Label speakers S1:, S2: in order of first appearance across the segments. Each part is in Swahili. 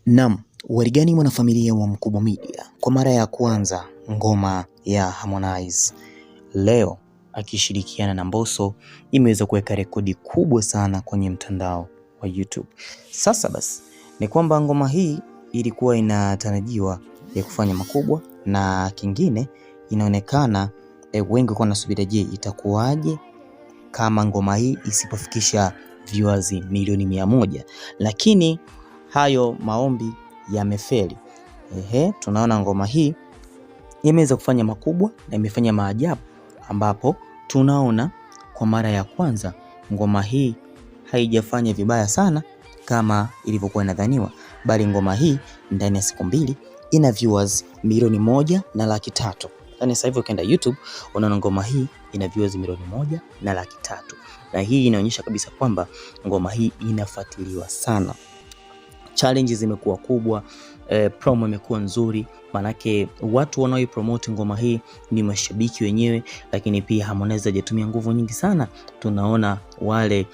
S1: Naam, warigani mwanafamilia wa Mkubwa Media, kwa mara ya kwanza ngoma ya Harmonize leo akishirikiana na Mbosso imeweza kuweka rekodi kubwa sana kwenye mtandao wa YouTube. Sasa basi ni kwamba ngoma hii ilikuwa inatarajiwa ya kufanya makubwa, na kingine inaonekana wengi walikuwa wanasubiri, je, itakuwaje kama ngoma hii isipofikisha viewers milioni 100, lakini hayo maombi yamefeli. Tunaona ngoma hii imeweza kufanya makubwa na imefanya maajabu, ambapo tunaona kwa mara ya kwanza ngoma hii haijafanya vibaya sana kama ilivyokuwa inadhaniwa, bali ngoma hii ndani ya siku mbili ina viewers milioni 1.3. Yaani sasa hivi ukienda YouTube unaona ngoma hii ina viewers milioni 1.3, na hii inaonyesha kabisa kwamba ngoma hii inafuatiliwa sana. Challenges zimekuwa kubwa, promo imekuwa nzuri, manake watu wanaoipromote ngoma hii ni mashabiki wenyewe, lakini pia Harmonize hajatumia nguvu nyingi sana. Tunaona wale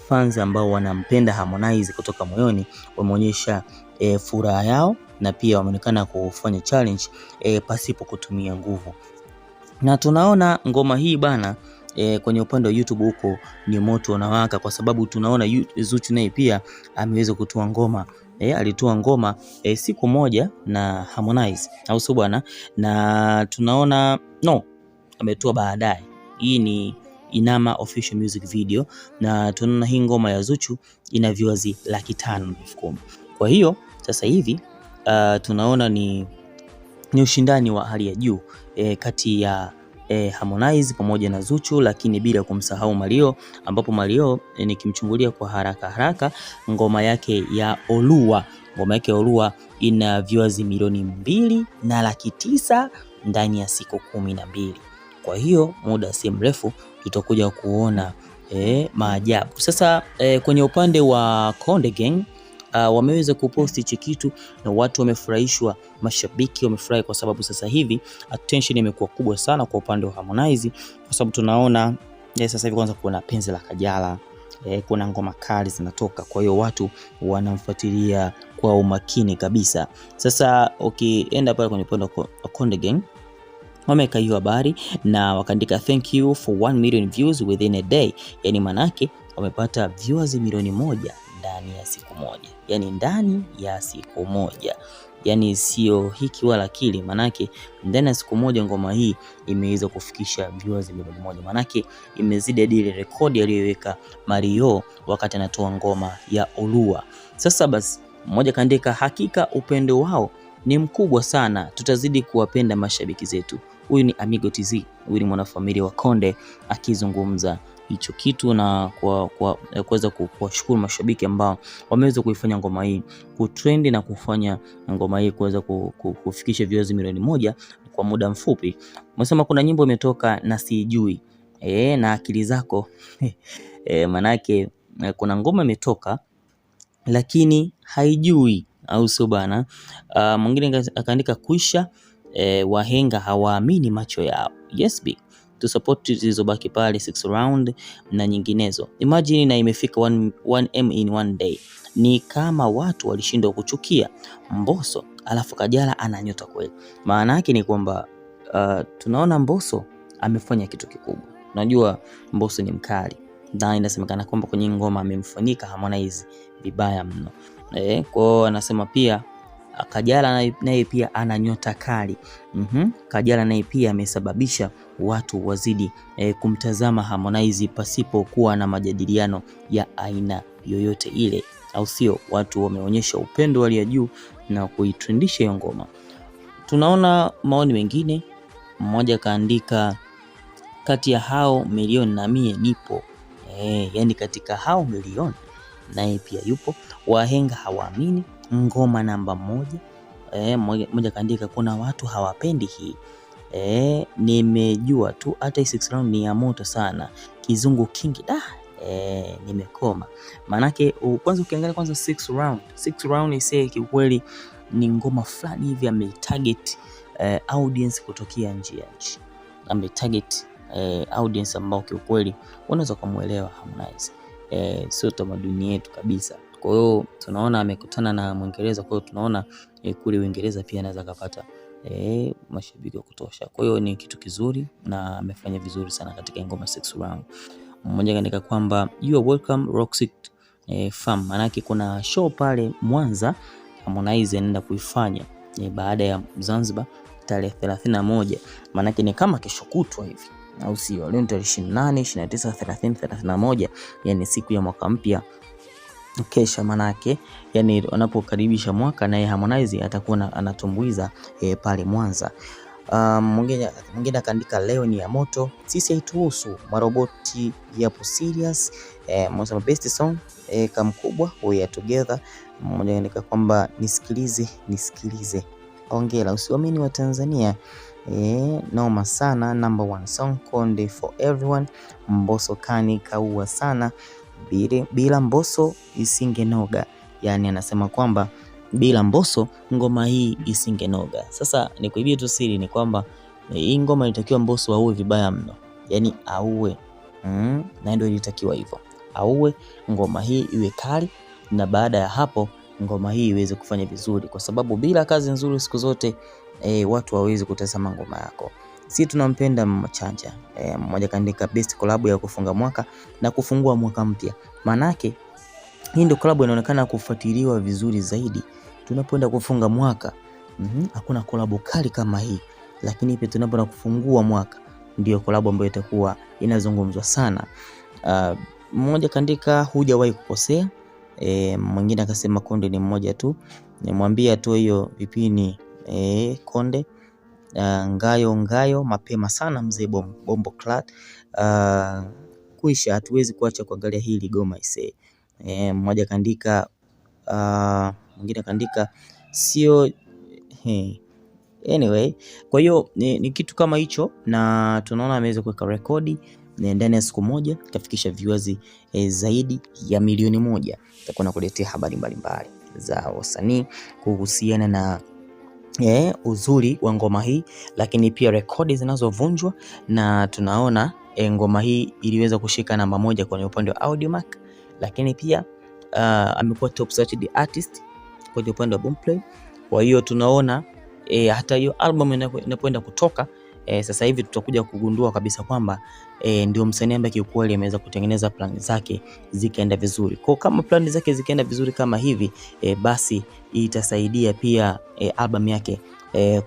S1: fans ambao wanampenda Harmonize kutoka moyoni wameonyesha furaha yao, na pia wameonekana kufanya challenge pasipo kutumia nguvu. Na tunaona ngoma hii bana, kwenye upande wa YouTube huko ni moto unawaka, kwa sababu tunaona Zuchu naye pia ameweza kutoa ngoma. Alitoa ngoma siku moja na Harmonize, au sio bwana? Na tunaona ametoa baadaye. Hii ni Inama official music video, na tunaona hii ngoma ya Zuchu ina viewers 510,000. Kwa hiyo sasa hivi tunaona ni ushindani wa hali ya juu kati ya Harmonize pamoja na Zuchu, lakini bila kumsahau Mario, ambapo Mario nikimchungulia kwa haraka ngoma yake ya Olua ina viewers milioni 2.9 ndani ya siku 12. Kwa hiyo muda si mrefu tutakuja kuona maajabu. Sasa kwenye upande wa Konde Gang wameweza kuposti hichi kitu na watu wamefurahishwa, mashabiki wamefurahi, kwa sababu sasa hivi attention imekuwa kubwa sana kwa upande wa Harmonize, kwa sababu tunaona sasa hivi kwanza kuna penzi la Kajala, kuna ngoma kali zinatoka, kwa hiyo watu wanamfuatilia kwa umakini kabisa. Sasa ukienda pale kwenye upande wa Konde Gang wameka hiyo habari na wakaandika thank you for 1 million views within a day, yani manake wamepata viewers milioni 1 ndani ya siku moja. Yani ndani ya siku moja, yani sio hiki wala kile, manake ndani ya siku moja ngoma hii imeweza kufikisha viewers milioni 1, manake imezidi ile rekodi aliyoweka Mario wakati anatoa ngoma ya Olua. Sasa basi mmoja kaandika hakika upendo wao ni mkubwa sana, tutazidi kuwapenda mashabiki zetu. Huyu ni Amigo TZ, huyu ni mwanafamilia wa Konde akizungumza hicho kitu, na kuweza kuwashukuru mashabiki ambao wameweza kuifanya ngoma hii kutrend na kufanya ngoma hii kuweza kufikisha viewers milioni 1 kwa muda mfupi. Msema kuna nyimbo imetoka na sijui na akili zako manake kuna ngoma imetoka lakini haijui, au sio bana? Mwingine akaandika kuisha, wahenga hawaamini macho yao. Yes big to support zilizobaki pale 6 round na nyinginezo. Imagine na imefika 1M in one day. Ni kama watu walishindwa kuchukia Mbosso alafu Kajala ana nyota kweli. Maana yake ni kwamba tunaona Mbosso amefanya kitu kikubwa. Unajua Mbosso ni mkali, na inasemekana kwamba kwenye ngoma amemfunika Harmonize vibaya mno. Kwa anasema pia Kajala naye pia ana nyota kali. Kajala naye pia amesababisha watu wazidi kumtazama Harmonize pasipo kuwa na majadiliano ya aina yoyote ile, au sio? Watu wameonyesha upendo wa hali ya juu na kuitrendisha hiyo ngoma. Tunaona maoni mengine, mmoja kaandika kati ya hao milioni na mie nipo. Yani katika hao milioni naye pia yupo. Wahenga hawaamini ngoma namba 1. Mmoja kaandika kuna watu hawapendi hii. Nimejua tu hata 6 round ni ya moto sana. Kizungu kingi nimekoma. Manake kwanza ukiangalia kwanza 6 round ise kiukweli ni ngoma fulani hivi ametarget audience kutokea nje ya nchi. Ametarget audience ambao kiukweli unaweza kumuelewa Harmonize. Sio tamaduni yetu kabisa. Kwa hiyo tunaona amekutana na Mwingereza, kwa hiyo tunaona kule Uingereza pia anaweza kupata mashabiki wa kutosha. Kwa hiyo ni kitu kizuri na amefanya vizuri sana katika ngoma 6 round. Mmoja kaandika kwamba you are welcome Roxy Farm, manake kuna show pale Mwanza Harmonize anaenda kuifanya baada ya Zanzibar tarehe 31, manake ni kama kesho kutwa hivi, au sio? Leo tarehe 28, 29, 30, 31, yani siku ya mwaka mpya kesha, manake yani wanapokaribisha mwaka, naye Harmonize atakuwa anatumbuiza pale Mwanza. Mwingine akaandika leo ni ya moto, sisi haituhusu, maroboti yapo serious, most of best song kamkubwa we are together. Mmoja anaandika kwamba nisikilize ongela usiamini wa Tanzania, noma sana, number 1 song Konde for everyone, Mbosso kani kaua sana, bila Mbosso isingenoga. Yani anasema kwamba bila Mbosso ngoma hii isingenoga. Sasa nikuibie tu siri ni kwamba hii ngoma ilitakiwa Mbosso auwe vibaya mno, yani auwe na ndio ilitakiwa hivyo, auwe ngoma hii iwe kali, na baada ya hapo ngoma hii iweze kufanya vizuri, kwa sababu bila kazi nzuri siku zote watu hawawezi kutazama ngoma yako. Sisi tunampenda Mama Chanja. Mmoja kaandika best collab ya kufunga mwaka na kufungua mwaka mpya. Manake hii ndio collab inaonekana kufuatiliwa vizuri zaidi tunapoenda kufunga mwaka. Hakuna collab kali kama hii, lakini pia tunapoenda kufungua mwaka ndio collab ambayo itakuwa inazungumzwa sana. Mmoja kaandika hujawahi kukosea. Mwingine akasema Konde ni mmoja tu, nimwambia tu hiyo vipini Konde ngayo mapema sana mzee Bombo Clat, kuisha hatuwezi kuacha kuangalia hili goma ise. Mmoja kaandika mwingine kaandika sio anyway. Kwa hiyo ni kitu kama hicho, na tunaona ameweza kuweka rekodi ndani ya siku moja kafikisha viewers zaidi ya milioni 1. Tutakuwa nakuletea habari mbalimbali za wasanii kuhusiana na uzuri wa ngoma hii, lakini pia rekodi zinazovunjwa, na tunaona ngoma hii iliweza kushika namba 1 kwenye upande wa Audiomack, lakini pia amekuwa top searched artist kwenye upande wa Boomplay. Kwa hiyo tunaona hata hiyo album inapoenda kutoka sasa hivi tutakuja kugundua kabisa kwamba ndio msanii ambaye kiukweli ameweza kutengeneza plani zake zikaenda vizuri. Kwa kama plani zake zikaenda vizuri kama hivi basi itasaidia pia album yake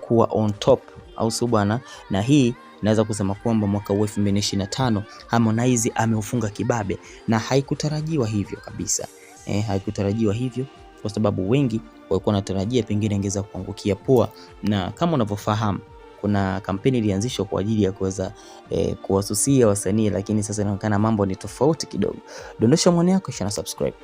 S1: kuwa on top, au sio bwana? Na hii naweza kusema kwamba mwaka 2025 Harmonize ameufunga kibabe, na haikutarajiwa hivyo kabisa. Haikutarajiwa hivyo kwa sababu wengi walikuwa wanatarajia pengine ingeweza kuangukia poa, na kama unavyofahamu kuna kampeni ilianzishwa kwa ajili ya kuweza kuwasusia wasanii, lakini sasa inaonekana mambo ni tofauti kidogo. Dondosha maoni yako, shana subscribe.